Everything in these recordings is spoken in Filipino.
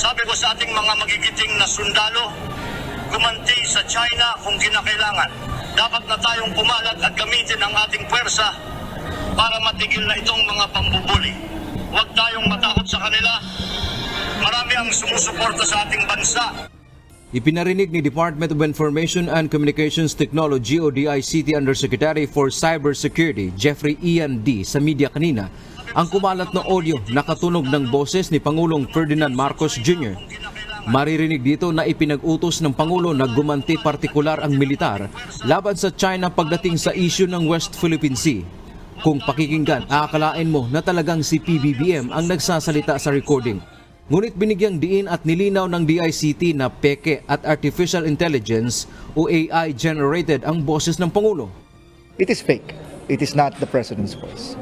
Sabi ko sa ating mga magigiting na sundalo, gumanti sa China kung kinakailangan. Dapat na tayong pumalag at gamitin ang ating puwersa para matigil na itong mga pambubuli. Huwag tayong matakot sa kanila. Marami ang sumusuporta sa ating bansa. Ipinarinig ni Department of Information and Communications Technology o DICT Undersecretary for Cybersecurity Jeffrey Ian D. sa media kanina ang kumalat na audio na katunog ng boses ni Pangulong Ferdinand Marcos Jr. Maririnig dito na ipinag-utos ng Pangulo na gumanti partikular ang militar laban sa China pagdating sa issue ng West Philippine Sea. Kung pakikinggan, aakalain mo na talagang si PBBM ang nagsasalita sa recording. Ngunit binigyang diin at nilinaw ng DICT na peke at artificial intelligence o AI generated ang boses ng Pangulo. It is fake. It is not the President's voice.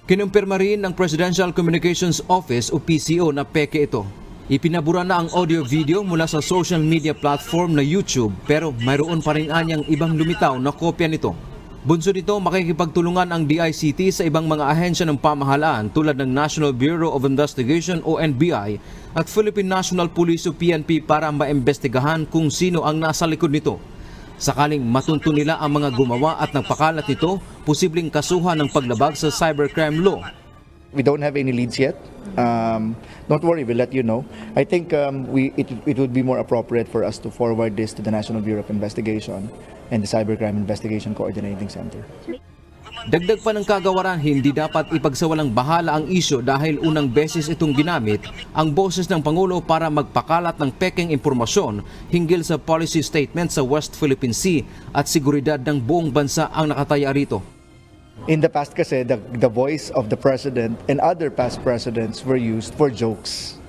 Kinumpirma rin ng Presidential Communications Office o PCO na peke ito. Ipinabura na ang audio-video mula sa social media platform na YouTube pero mayroon pa rin anyang ibang lumitaw na kopya nito. Bunso nito, makikipagtulungan ang DICT sa ibang mga ahensya ng pamahalaan tulad ng National Bureau of Investigation o NBI at Philippine National Police o PNP para maimbestigahan kung sino ang nasa likod nito. Sakaling matunto nila ang mga gumawa at nagpakalat nito, posibleng kasuhan ng paglabag sa cybercrime law. We don't have any leads yet. Don't worry, we'll let you know. I think it would be more appropriate for us to forward this to the National Bureau of Investigation and the Cybercrime Investigation Coordinating Center. Dagdag pa ng kagawaran, hindi dapat ipagsawalang bahala ang isyo dahil unang beses itong ginamit ang boses ng Pangulo para magpakalat ng pekeng impormasyon hinggil sa policy statement sa West Philippine Sea at seguridad ng buong bansa ang nakataya rito. In the past kasi, the voice of the President and other past presidents were used for jokes.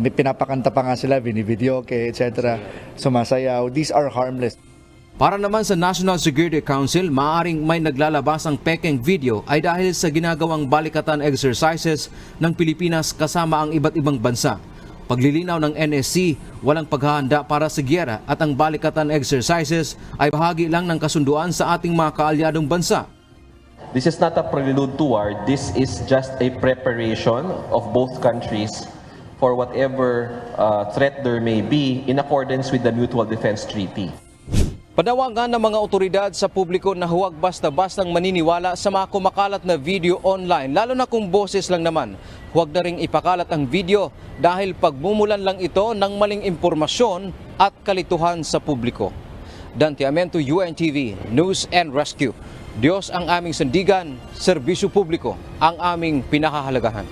May pinapakanta pa nga sila, binividyoke, etc. Sumasayaw. These are harmless. Para naman sa National Security Council, maaaring may naglalabas ang pekeng video ay dahil sa ginagawang balikatan exercises ng Pilipinas kasama ang iba't ibang bansa. Paglilinaw ng NSC, walang paghahanda para sa giyera at ang balikatan exercises ay bahagi lang ng kasunduan sa ating mga kaalyadong bansa. This is not a prelude to war. This is just a preparation of both countries for whatever threat there may be in accordance with the Mutual Defense Treaty. Panawagan ng mga otoridad sa publiko na huwag basta-bastang maniniwala sa mga kumakalat na video online, lalo na kung boses lang naman. Huwag na ring ipakalat ang video dahil pagmumulan lang ito ng maling impormasyon at kalituhan sa publiko. Dante Amento, UNTV, News and Rescue. Diyos ang aming sandigan, serbisyo publiko ang aming pinakahalagahan.